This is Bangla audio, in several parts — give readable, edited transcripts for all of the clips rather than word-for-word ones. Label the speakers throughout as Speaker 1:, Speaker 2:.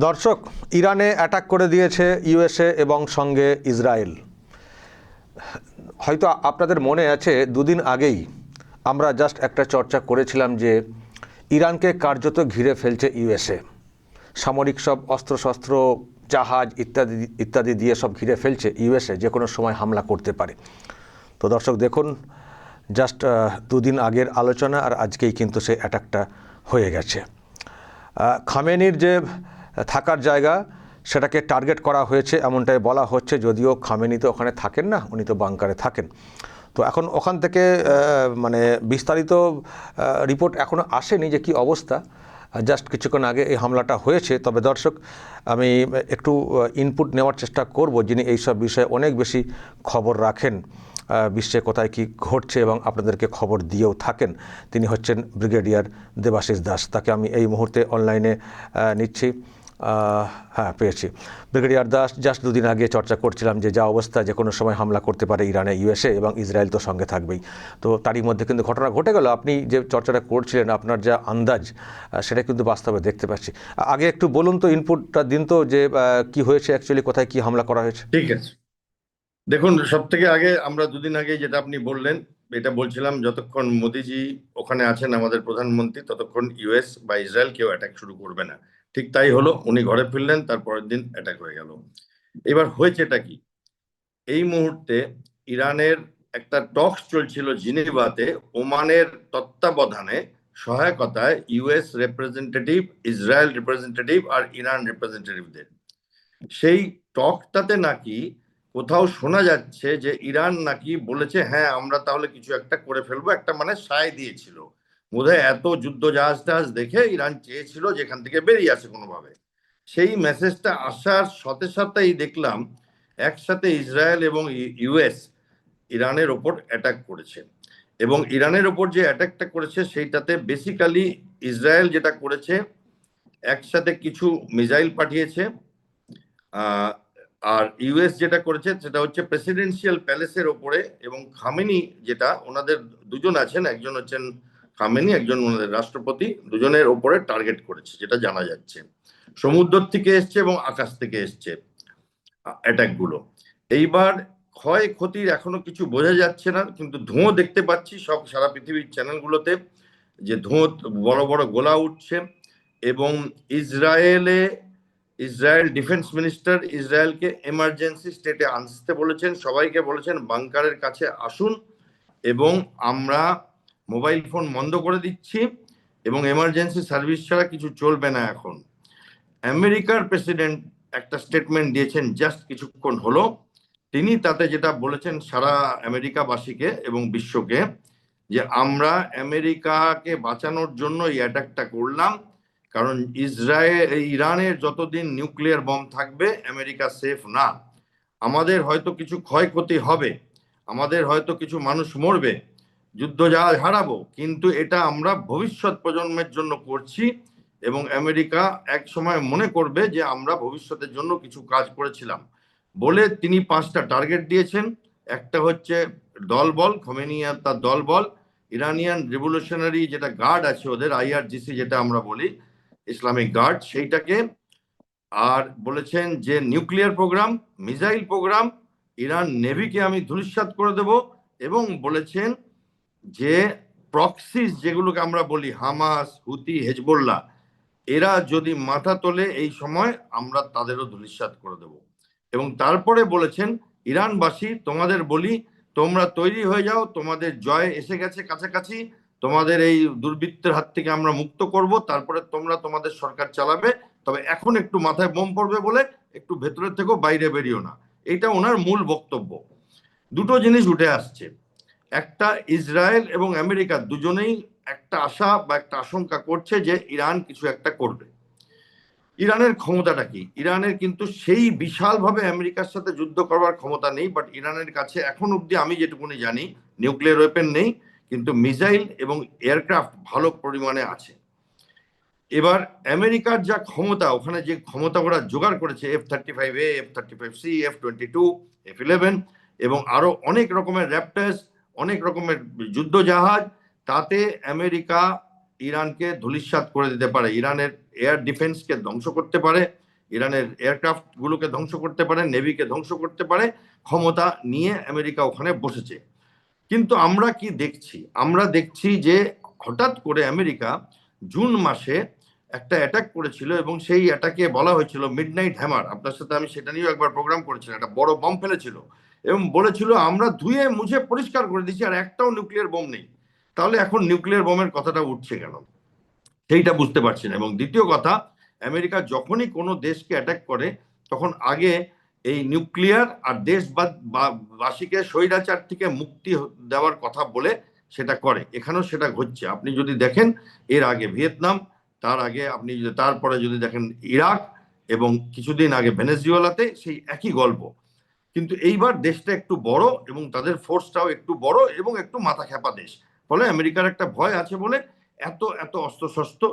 Speaker 1: দর্শক, ইরানে অ্যাটাক করে দিয়েছে ইউএসএ এবং সঙ্গে ইসরায়েল। হয়তো আপনাদের মনে আছে, দুদিন আগেই আমরা জাস্ট একটা চর্চা করেছিলাম যে ইরানকে কার্যত ঘিরে ফেলছে ইউএসএ। সামরিক সব অস্ত্রশস্ত্র, জাহাজ ইত্যাদি ইত্যাদি দিয়ে সব ঘিরে ফেলছে ইউএসএ, যে কোনো সময় হামলা করতে পারে। তো দর্শক দেখুন, জাস্ট দুদিন আগের আলোচনা আর আজকেই কিন্তু সেই অ্যাটাকটা হয়ে গেছে। খামেনির যে থাকার জায়গা সেটাকে টার্গেট করা হয়েছে এমনটাই বলা হচ্ছে, যদিও খামেনি তো ওখানে থাকেন না, উনি তো বাংকারে থাকেন। তো এখন ওখান থেকে মানে বিস্তারিত রিপোর্ট এখনও আসেনি যে কী অবস্থা। জাস্ট কিছুক্ষণ আগে এই হামলাটা হয়েছে। তবে দর্শক, আমি একটু ইনপুট নেওয়ার চেষ্টা করব, যিনি এইসব বিষয়ে অনেক বেশি খবর রাখেন, বিশ্বে কোথায় কী ঘটছে এবং আপনাদেরকে খবর দিয়েও থাকেন। তিনি হচ্ছেন ব্রিগেডিয়ার দেবাশিস দাস। তাকে আমি এই মুহূর্তে অনলাইনে নিচ্ছি। হ্যাঁ, পেয়েছি। ব্রিগেডিয়ার দাস, জাস্ট দুদিন আগে চর্চা করছিলাম যে যা অবস্থা, যে কোনো সময় হামলা করতে পারে ইরানে ইউএসএ, এবং ইসরায়েল তো সঙ্গে থাকবেই। তো তারই মধ্যে কিন্তু ঘটনা ঘটে গেল। আপনি যে চর্চাটা করছিলেন, আপনার যা আন্দাজ, সেটা কিন্তু বাস্তবে দেখতে পাচ্ছি। আগে একটু বলুন তো, ইনপুটটা দিন তো, যে কি হয়েছে অ্যাকচুয়ালি, কোথায় কি হামলা করা হয়েছে।
Speaker 2: ঠিক আছে, দেখুন, সব থেকে আগে আমরা দুদিন আগে যেটা আপনি বললেন, এটা বলছিলাম, যতক্ষণ মোদিজি ওখানে আছেন, আমাদের প্রধানমন্ত্রী, ততক্ষণ ইউএস বা ইসরায়েল কেউ অ্যাটাক শুরু করবে না। ঠিক তাই হলো। উনি ঘরে ফিরলেন, তারপরের দিন অ্যাটাক হয়ে গেল। এবার হয়েছেটা কি, এই মুহূর্তে ইরানের একটা টকস চলছিল জিনেভাতে, ওমানের তত্ত্বাবধানে, সহায়তায় ইউএস রিপ্রেজেন্টেটিভ, ইসরায়েল রিপ্রেজেন্টেটিভ আর ইরান রিপ্রেজেন্টেটিভদের। সেই টকটাতে নাকি কোথাও শোনা যাচ্ছে যে ইরান নাকি বলেছে, হ্যাঁ আমরা তাহলে কিছু একটা করে ফেলবো, একটা মানে সায় দিয়েছিল। বোধহয় এত যুদ্ধ জাহাজ টাহাজ দেখে ইরান চেয়েছিল যে এখান থেকে বেরিয়ে আসে কোনোভাবে। সেই মেসেজটা আসার সাথে সাথেই দেখলাম একসাথে ইসরায়েল এবং ইউএস ইরানের ওপর অ্যাটাক করেছে। এবং ইরানের ওপর যে অ্যাটাকটা করেছে সেইটাতে বেসিক্যালি ইসরায়েল যেটা করেছে, একসাথে কিছু মিসাইল পাঠিয়েছে, আর ইউএস যেটা করেছে সেটা হচ্ছে প্রেসিডেন্সিয়াল প্যালেসের ওপরে। এবং খামেনি, যেটা ওনাদের দুজন আছেন, একজন হচ্ছেন খামেনি, একজন ওনাদের রাষ্ট্রপতি, দুজনের ওপরে টার্গেট করেছে, যেটা জানা যাচ্ছে। সমুদ্র থেকে এসছে এবং আকাশ থেকে এসছে অ্যাটাক গুলো। এইবার ক্ষয়ক্ষতির এখনো কিছু বোঝা যাচ্ছে না, কিন্তু ধোঁয়া দেখতে পাচ্ছি সব সারা পৃথিবীর চ্যানেলগুলোতে, যে ধোঁয়া, বড় বড় গোলা উঠছে। এবং ইসরায়েল ডিফেন্স মিনিস্টার ইসরায়েলকে এমার্জেন্সি স্টেটে আসতে বলেছেন, সবাইকে বলেছেন বাংকারের কাছে আসুন, এবং আমরা মোবাইল ফোন বন্ধ করে দিচ্ছি, এবং এমার্জেন্সি সার্ভিস ছাড়া কিছু চলবে না এখন। আমেরিকার প্রেসিডেন্ট একটা স্টেটমেন্ট দিয়েছেন জাস্ট কিছুক্ষণ হলো। তিনি তাতে যেটা বলেছেন সারা আমেরিকাবাসীকে এবং বিশ্বকে, যে আমরা আমেরিকাকে বাঁচানোর জন্য এই অ্যাটাকটা করলাম, কারণ ইরানের যতদিন নিউক্লিয়ার বম থাকবে আমেরিকা সেফ না। আমাদের হয়তো কিছু ক্ষয়ক্ষতি হবে, আমাদের হয়তো কিছু মানুষ মরবে, যুদ্ধ জাহাজ হারাবো, কিন্তু এটা আমরা ভবিষ্যৎ প্রজন্মের জন্য করছি। এবং আমেরিকা এক সময় মনে করবে যে আমরা ভবিষ্যতের জন্য কিছু কাজ করেছিলাম বলে তিনি 5টা টার্গেট দিয়েছেন। একটা হচ্ছে দলবল, খোমেনি আর তার দলবল, ইরানিয়ান রিভলিউশনারি যেটা গার্ড আছে ওদের, আইআরজিসি যেটা আমরা বলি, ইসলামিক গার্ড, সেইটাকে। আর বলেছেন যে nuclear program, missile program, Iran নেভিকে আমি ধূলিসাৎ করে দেব। এবং বলেছেন যে প্রক্সিস যেগুলোকে আমরা বলি, হামাস, হুতি, হেজবুল্লাহ, এরা যদি মাথা তোলে এই সময় আমরা তাদেরও ধূলিসাৎ করে দেব। এবং তারপরে বলেছেন, ইরানবাসী তোমাদের বলি, তোমরা তৈরি হয়ে যাও, তোমাদের জয় এসে গেছে কাছাকাছি, তোমাদের এই দুর্বৃত্তের হাত থেকে আমরা মুক্ত করব, তারপরে তোমরা তোমাদের সরকার চালাবে। তবে এখন একটু মাথায় বোম পড়বে বলে একটু ভেতরের থেকেও বাইরে বেরিও না। এটা ওনার মূল বক্তব্য। দুটো জিনিস উঠে আসছে। একটা, ইসরায়েল এবং আমেরিকা দুজনেই একটা আশা বা একটা আশঙ্কা করছে যে ইরান কিছু একটা করবে। ইরানের ক্ষমতাটা কি? ইরানের কিন্তু সেই বিশালভাবে আমেরিকার সাথে যুদ্ধ করবার ক্ষমতা নেই, বাট ইরানের কাছে এখন অব্দি আমি যেটুকুনি জানি নিউক্লিয়ার ওয়েপেন নেই, কিন্তু মিসাইল এবং এয়ারক্রাফট ভালো পরিমাণে আছে। এবার আমেরিকার যা ক্ষমতা, ওখানে যে ক্ষমতা ওরা জোগাড় করেছে, F-35A, F-35C, F-22, F-11 এবং আরো অনেক রকমের র্যাপটার্স, অনেক রকমের যুদ্ধ জাহাজ, তাতে আমেরিকা ইরানকে ধূলিসাৎ করে দিতে পারে, ইরানের এয়ার ডিফেন্সকে ধ্বংস করতে পারে, ইরানের এয়ারক্রাফট গুলোকে ধ্বংস করতে পারে, নেভিকে ধ্বংস করতে পারে, ক্ষমতা নিয়ে আমেরিকা ওখানে বসেছে। কিন্তু আমরা কি দেখছি? আমরা দেখছি যে হঠাৎ করে আমেরিকা জুন মাসে একটা অ্যাটাক করেছিল এবং সেই অ্যাটাকে বলা হয়েছিল মিডনাইট হ্যামার। আপনার সাথে আমি সেটা নিয়েও একবার প্রোগ্রাম করেছিলাম। একটা বড় বম ফেলেছিল এবং বলেছিল আমরা ধুয়ে মুছে পরিষ্কার করে দিচ্ছি, আর একটাও নিউক্লিয়ার বোম নেই। তাহলে এখন নিউক্লিয়ার বোমের কথাটা উঠছে কেন, সেইটা বুঝতে পারছি না। এবং দ্বিতীয় কথা, আমেরিকা যখনই কোনো দেশকে অ্যাটাক করে তখন আগে এই নিউক্লিয়ার আর দেশবাসীকে স্বৈরাচার থেকে মুক্তি দেওয়ার কথা বলে সেটা করে। এখানেও সেটা ঘটছে। আপনি যদি দেখেন এর আগে ভিয়েতনাম, তার আগে আপনি তারপরে যদি দেখেন ইরাক, এবং কিছুদিন আগে ভেনেজুয়েলাতে সেই একই গল্প। কিন্তু এইবার দেশটা একটু বড় এবং তাদের ফোর্সটাও একটু বড় এবং একটু মাথা খ্যাপা দেশ, ফলে আমেরিকার একটা ভয় আছে বলে এত এত অস্ত্র শস্ত্র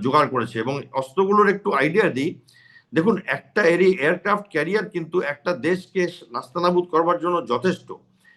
Speaker 2: জোগাড় করেছে। এবং অস্ত্রগুলোর একটু আইডিয়া দিই। দেখুন, একটা এয়ারক্রাফট ক্যারিয়ার কিন্তু একটা দেশকে নাস্তানাবুদ করবার জন্য যথেষ্ট।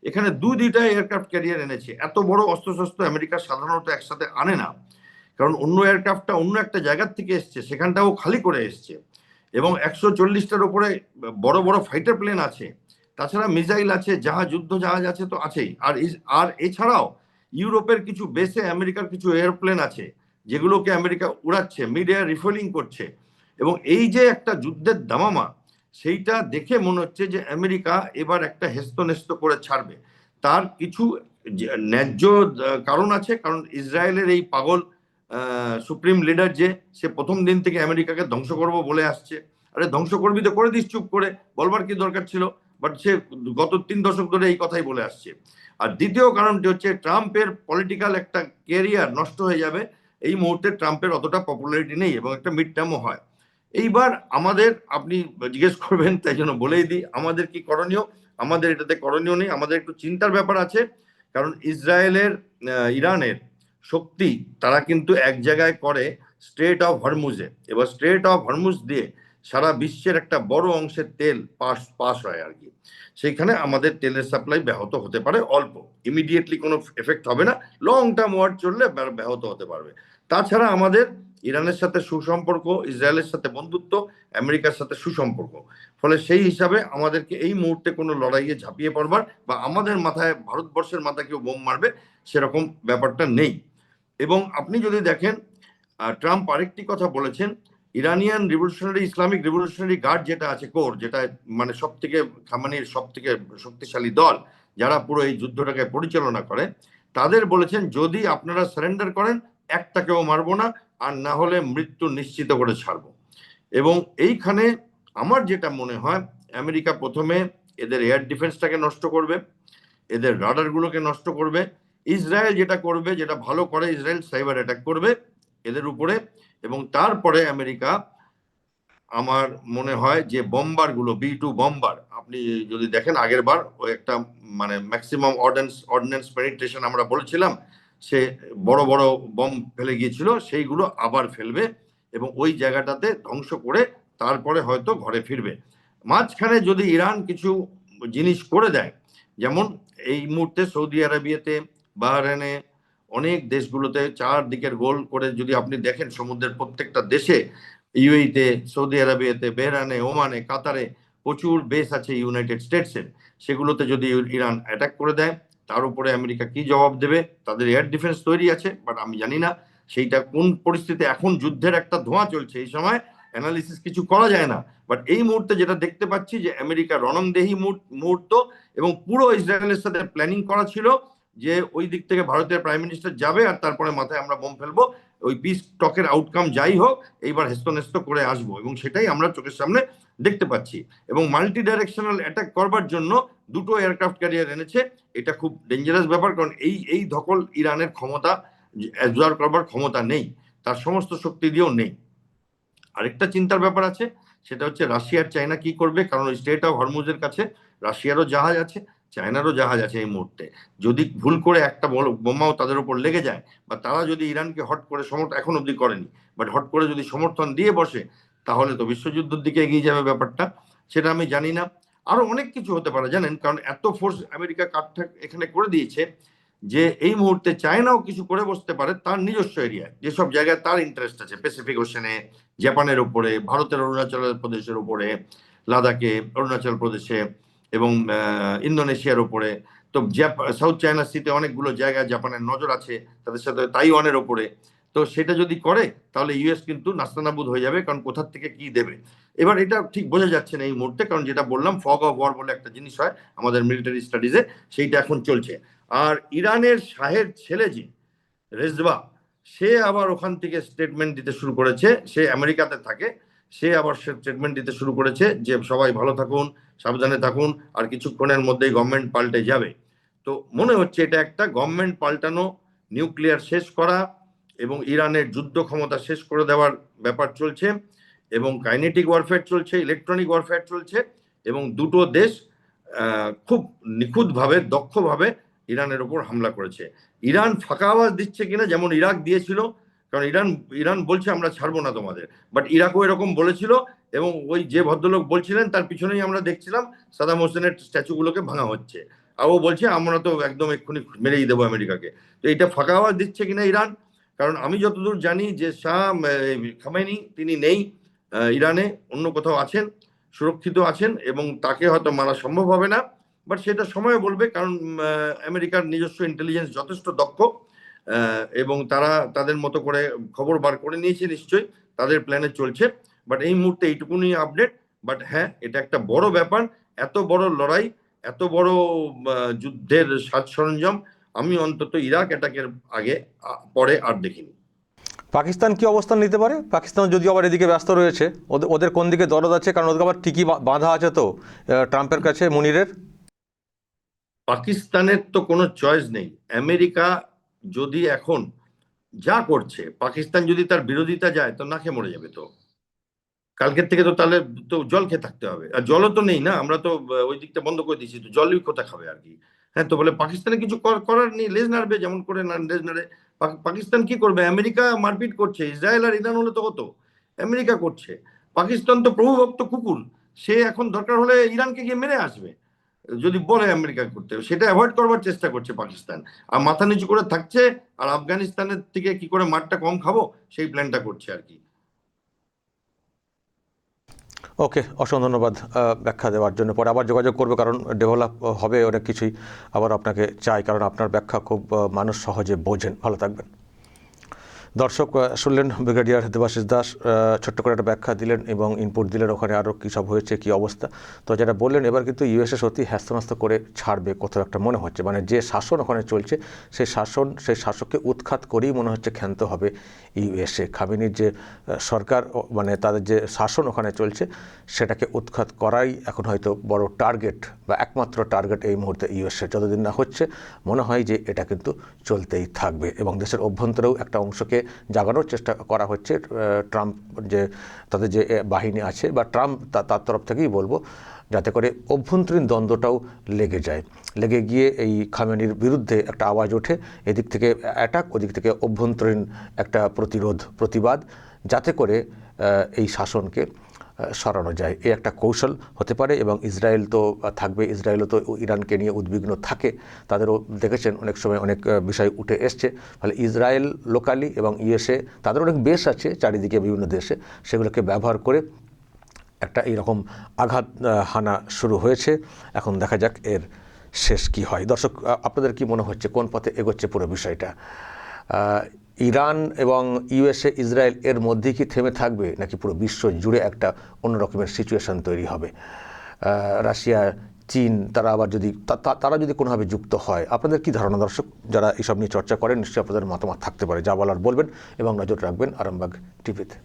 Speaker 2: এখানে দুইটা এয়ারক্রাফট ক্যারিয়ার এনেছে। এত বড় অস্ত্রশস্ত্র আমেরিকা সাধারণত একসাথে আনে না, কারণ অন্য এয়ারক্রাফটটা অন্য একটা জায়গার থেকে এসছে, সেখানটাও খালি করে এসছে। এবং 140টার উপরে বড় বড় ফাইটার প্লেন আছে, তাছাড়া মিসাইল আছে, জাহাজ, যুদ্ধ জাহাজ আছে তো আছেই। আর এছাড়াও ইউরোপের কিছু বেসে আমেরিকার কিছু এয়ারপ্লেন আছে যেগুলোকে আমেরিকা উড়াচ্ছে, মিড এয়ার রিফুয়েলিং করছে। এবং এই যে একটা যুদ্ধের দামামা, সেইটা দেখে মনে হচ্ছে যে আমেরিকা এবার একটা হেস্তনেস্ত করে ছাড়বে। তার কিছু ন্যায্য কারণ আছে, কারণ ইসরায়েলের এই পাগল সুপ্রিম লিডার যে, সে প্রথম দিন থেকে আমেরিকাকে ধ্বংস করবো বলে আসছে। আরে ধ্বংস করবি তো করে দিস চুপ করে, বলবার কি দরকার ছিল? বাট সে গত 3 দশক ধরে এই কথাই বলে আসছে। আর দ্বিতীয় কারণটি হচ্ছে ট্রাম্পের পলিটিক্যাল একটা ক্যারিয়ার নষ্ট হয়ে যাবে। এই মুহূর্তে ট্রাম্পের অতটা পপুলারিটি নেই এবং একটা মিড টার্মও হয়। এইবার আমাদের, আপনি জিজ্ঞেস করবেন তাই জন্য বলেই দিই, আমাদের কি করণীয়? আমাদের এটাতে করণীয় নেই, আমাদের একটু চিন্তার ব্যাপার আছে। কারণ ইসরায়েলের ইরানের শক্তি তারা কিন্তু এক জায়গায় করে স্ট্রেট অফ হরমুজে। এবার স্ট্রেট অফ হরমুজ দিয়ে সারা বিশ্বের একটা বড় অংশের তেল পাস হয় আর কি। সেইখানে আমাদের তেলের সাপ্লাই ব্যাহত হতে পারে, অল্প, ইমিডিয়েটলি কোনো এফেক্ট হবে না, লং টার্ম ওয়ার চললে ব্যাহত হতে পারবে। তাছাড়া আমাদের ইরানের সাথে সুসম্পর্ক, ইসরায়েলের সাথে বন্ধুত্ব, আমেরিকার সাথে সুসম্পর্ক, ফলে সেই হিসাবে আমাদেরকে এই মুহূর্তে কোনো লড়াইয়ে ঝাঁপিয়ে পড়বার বা আমাদের মাথায়, ভারতবর্ষের মাথায় কেউ বোম মারবে সেরকম ব্যাপারটা নেই। এবং আপনি যদি দেখেন, ট্রাম্প আরেকটি কথা বলেছেন, Iranian revolutionary, Islamic revolutionary guard যেটা আছে, কোর, যেটা মানে খামেনির সব থেকে শক্তিশালী দল, যারা পুরো এই যুদ্ধটাকে পরিচালনা করে, তাদের বলেছেন যদি আপনারা সারেন্ডার করেন একটাকেও মারবো না, আর না হলে মৃত্যু নিশ্চিত করে ছাড়বো। এবং এইখানে আমার যেটা মনে হয়, আমেরিকা প্রথমে এদের এয়ার ডিফেন্সটাকে নষ্ট করবে, এদের রাডারগুলোকে নষ্ট করবে। ইসরায়েল যেটা করবে, যেটা ভালো করে, ইসরায়েল সাইবার অ্যাটাক করবে এদের উপরে। এবং তারপরে আমেরিকা, আমার মনে হয় যে বম্বারগুলো, B-2 বম্বার, আপনি যদি দেখেন আগের বার ওই একটা মানে ম্যাক্সিমাম অর্ডিন্যান্স পেনিট্রেশন আমরা বলেছিলাম, সে বড় বড় বম ফেলে গিয়েছিল, সেইগুলো আবার ফেলবে এবং ওই জায়গাটাতে ধ্বংস করে তারপরে হয়তো ঘরে ফিরবে। মাঝখানে যদি ইরান কিছু জিনিস করে দেয়, যেমন এই মুহূর্তে সৌদি আরবিয়াতে, বাহরাইনে, অনেক দেশগুলোতে চারদিকের গোল করে যদি আপনি দেখেন, সমুদ্রের প্রত্যেকটা দেশে, ইউএইতে, সৌদি আরবিয়াতে, বেহরানে, ওমানে, কাতারে প্রচুর বেস আছে ইউনাইটেড স্টেটসের, সেগুলোতে যদি ইরান অ্যাটাক করে দেয়, তার উপরে আমেরিকা কি জবাব দেবে? তাদের এয়ার ডিফেন্স তৈরি আছে, বাট আমি জানি না সেইটা কোন পরিস্থিতি। এখন যুদ্ধের একটা ধোঁয়া চলছে, এই সময় অ্যানালিসিস কিছু করা যায় না। বাট এই মুহূর্তে যেটা দেখতে পাচ্ছি যে আমেরিকা রণংদেহী মুহূর্ত, এবং পুরো ইসরায়েলের সাথে প্ল্যানিং করা ছিল যে ওই দিক থেকে ভারতের প্রাইম মিনিস্টার যাবে আর তারপরে মাথায় আমরা বোম ফেলবো, ওই পিস টকের আউটকাম যাই হোক এইবার হেস্তনেস্ত করে আসবো, এবং সেটাই আমরা চোখের সামনে দেখতে পাচ্ছি। এবং মাল্টি ডাইরেকশনাল অ্যাটাক করবার জন্য 2টো এয়ারক্রাফট ক্যারিয়ার এনেছে। এটা খুব ডেঞ্জারাস ব্যাপার, কারণ এই ধকল ইরানের ক্ষমতা অ্যাবজর্ব করবার ক্ষমতা নেই, তার সমস্ত শক্তি দিয়েও নেই। আরেকটা চিন্তার ব্যাপার আছে, সেটা হচ্ছে রাশিয়ার চায়না কি করবে, কারণ ওই স্ট্রেট অফ হরমুজের কাছে রাশিয়ারও জাহাজ আছে, চায়নারও জাহাজ আছে। এই মুহূর্তে যদি ভুল করে একটা বোমাও তাদের উপর লেগে যায়, বা তারা যদি ইরানকে হট করে এখন অবধি করেনি, বাট হট করে যদি সমর্থন দিয়ে বসে, তাহলে তো বিশ্বযুদ্ধের দিকে এগিয়ে যাবে ব্যাপারটা। সেটা আমি জানি না, আরো অনেক কিছু হতে পারে জানেন, কারণ এত ফোর্স আমেরিকা এখানে করে দিয়েছে যে এই মুহূর্তে চায়নাও কিছু করে বসতে পারে তার নিজস্ব এরিয়ায়, যেসব জায়গায় তার ইন্টারেস্ট আছে, প্যাসিফিক ওশনে, জাপানের উপরে, ভারতের অরুণাচল প্রদেশের উপরে, লাদাখে, অরুণাচল প্রদেশে এবং ইন্দোনেশিয়ার উপরে। তো সাউথ চায়না সিতে অনেকগুলো জায়গায় জাপানের নজর আছে, তাদের সাথে তাইওয়ানের ওপরে। তো সেটা যদি করে তাহলে ইউএস কিন্তু নাস্তানাবুদ হয়ে যাবে, কারণ কোথার থেকে কি দেবে এবার এটা ঠিক বোঝা যাচ্ছে না এই মুহূর্তে। কারণ যেটা বললাম, ফগ অফ ওয়ার বলে একটা জিনিস হয় আমাদের মিলিটারি স্টাডিজে, সেইটা এখন চলছে। আর ইরানের শাহের ছেলে যে রেজবা, সে আবার ওখান থেকে স্টেটমেন্ট দিতে শুরু করেছে, সে আমেরিকাতে থাকে, সে আবার স্টেটমেন্ট দিতে শুরু করেছে যে সবাই ভালো থাকুন, সাবধানে থাকুন, আর কিছুক্ষণের মধ্যেই গভর্নমেন্ট পাল্টে যাবে। তো মনে হচ্ছে এটা একটা গভর্নমেন্ট পাল্টানো, নিউক্লিয়ার শেষ করা এবং ইরানের যুদ্ধ ক্ষমতা শেষ করে দেওয়ার ব্যাপার চলছে, এবং কাইনেটিক ওয়ারফেয়ার চলছে, ইলেকট্রনিক ওয়ারফেয়ার চলছে, এবং দুটো দেশ খুব নিখুঁতভাবে, দক্ষভাবে ইরানের ওপর হামলা করেছে। ইরান ফাঁকা আওয়াজ দিচ্ছে কিনা, যেমন ইরাক দিয়েছিল, কারণ ইরান বলছে আমরা ছাড়বো না তোমাদের, বাট ইরাকও এরকম বলেছিল, এবং ওই যে ভদ্রলোক বলছিলেন তার পিছনেই আমরা দেখছিলাম সাদাম হোসেনের স্ট্যাচুগুলোকে ভাঙা হচ্ছে, আর ও বলছে আমরা তো একদম এক্ষুনি মেরেই দেবো আমেরিকাকে। তো এটা ফাঁকা আওয়াজ দিচ্ছে কিনা ইরান, কারণ আমি যতদূর জানি যে শাহ খামেনি তিনি নেই ইরানে, অন্য কোথাও আছেন, সুরক্ষিত আছেন, এবং তাকে হয়তো মারা সম্ভব হবে না, বাট সেটা সময় বলবে, কারণ আমেরিকার নিজস্ব ইন্টেলিজেন্স যথেষ্ট দক্ষ, এবং তারা তাদের মতো করে খবর বার করে নিয়েছে, নিশ্চয়ই তাদের প্ল্যানে চলছে। বাট এই মুহূর্তে এইটুকুনি আপডেট। বাট হ্যাঁ, এটা একটা বড় ব্যাপার, এত বড় লড়াই, এত বড় যুদ্ধের সাজ সরঞ্জাম আমি অন্তত ইরাক অ্যাটাকের আগে পরে আর দেখিনি।
Speaker 1: পাকিস্তান কি অবস্থান নিতে পারে? পাকিস্তান যদি আবার এদিকে ব্যস্ত রয়েছে, ওদের কোন দিকে দরদ আছে? কারণ ওদের আবার টিকি বাঁধা আছে তো ট্রাম্পের কাছে, মুনিরের।
Speaker 2: পাকিস্তানের তো কোনো চয়েস নেই। আমেরিকা যদি এখন যা করছে, পাকিস্তান যদি তার বিরোধিতা যায় তো না খেয়ে মরে যাবে। তো কালকের থেকে তো তাহলে তো জল খেয়ে থাকতে হবে, আর জলও তো নেই না, আমরা তো ওই দিকটা বন্ধ করে দিয়েছি, তো জলই কোথায় খাবে আর কি। হ্যাঁ, তো বলে পাকিস্তানে কিছু করার নেই, লেজ নাড়বে, যেমন করে লেজ নাড়ে। পাকিস্তান কি করবে? আমেরিকা মারপিট করছে, ইসরায়েল আর ইরান হলে তো হতো, আমেরিকা করছে। পাকিস্তান তো প্রভুভক্ত কুকুর, সে এখন দরকার হলে ইরানকে গিয়ে মেরে আসবে যদি বলে আমেরিকা করতে, সেটা অ্যাভয়েড করবার চেষ্টা করছে পাকিস্তান, আর মাথা নিচু করে থাকছে, আর আফগানিস্তানের থেকে কি করে মারটা কম খাবো সেই প্ল্যানটা করছে আর কি।
Speaker 1: ওকে, অসংখ্য ধন্যবাদ ব্যাখ্যা দেওয়ার জন্য। পরে আবার যোগাযোগ করবে, কারণ ডেভেলপ হবে অনেক কিছুই, আবার আপনাকে চাই, কারণ আপনার ব্যাখ্যা খুব মানুষ সহজে বোঝেন। ভালো থাকবেন। দর্শক শুনলেন ব্রিগেডিয়ার দেবাশিস দাস ছোট্ট করে একটা ব্যাখ্যা দিলেন এবং ইনপুট দিলেন ওখানে আরও কী সব হয়েছে, কী অবস্থা। তো যেটা বললেন, এবার কিন্তু ইউএসএ সত্যি হ্যাস্তন্যাস্ত করে ছাড়বে কোথাও একটা মনে হচ্ছে, মানে যে শাসন ওখানে চলছে সেই শাসককে উৎখাত করেই মনে হচ্ছে ক্ষান্ত হবে ইউএসএ। খামেনির যে সরকার, মানে তাদের যে শাসন ওখানে চলছে সেটাকে উৎখাত করাই এখন হয়তো বড় টার্গেট বা একমাত্র টার্গেট এই মুহূর্তে ইউএসএ। যতদিন না হচ্ছে মনে হয় যে এটা কিন্তু চলতেই থাকবে, এবং দেশের অভ্যন্তরেও একটা অংশকে জাগানোর চেষ্টা করা হচ্ছে। ট্রাম্প যে তাদের যে বাহিনী আছে, বা ট্রাম্প তার তরফ থেকেই বলবো, যাতে করে অভ্যন্তরীণ দ্বন্দ্বটাও লেগে গিয়ে এই খামেনির বিরুদ্ধে একটা আওয়াজ ওঠে, এদিক থেকে অ্যাটাক, ওদিক থেকে অভ্যন্তরীণ একটা প্রতিবাদ, যাতে করে এই শাসনকে সরানো যায়। এই একটা কৌশল হতে পারে। এবং ইসরায়েল তো থাকবে, ইসরায়েলও তো ইরানকে নিয়ে উদ্বিগ্ন থাকে, তাদেরও দেখেছেন অনেক সময় অনেক বিষয় উঠে এসছে। ফলে ইসরায়েল লোকালি এবং ইউএসএ তাদের অনেক বেস আছে চারিদিকে বিভিন্ন দেশে, সেগুলোকে ব্যবহার করে একটা এইরকম আঘাত হানা শুরু হয়েছে। এখন দেখা যাক এর শেষ কি হয়। দর্শক, আপনাদের কি মনে হচ্ছে, কোন পথে এগোচ্ছে পুরো বিষয়টা? ইরান এবং ইউএসএ ইসরায়েল এর মধ্যেই কি থেমে থাকবে, নাকি পুরো বিশ্ব জুড়ে একটা অন্য রকমের সিচুয়েশন তৈরি হবে? রাশিয়া, চীন তারা যদি কোনোভাবে যুক্ত হয়, আপনাদের কি ধারণা? দর্শক যারা এইসব নিয়ে চর্চা করেন, নিশ্চয়ই আপনাদের মতামত থাকতে পারে, যা বলার বলবেন এবং নজর রাখবেন আরামবাগ টিভিতে।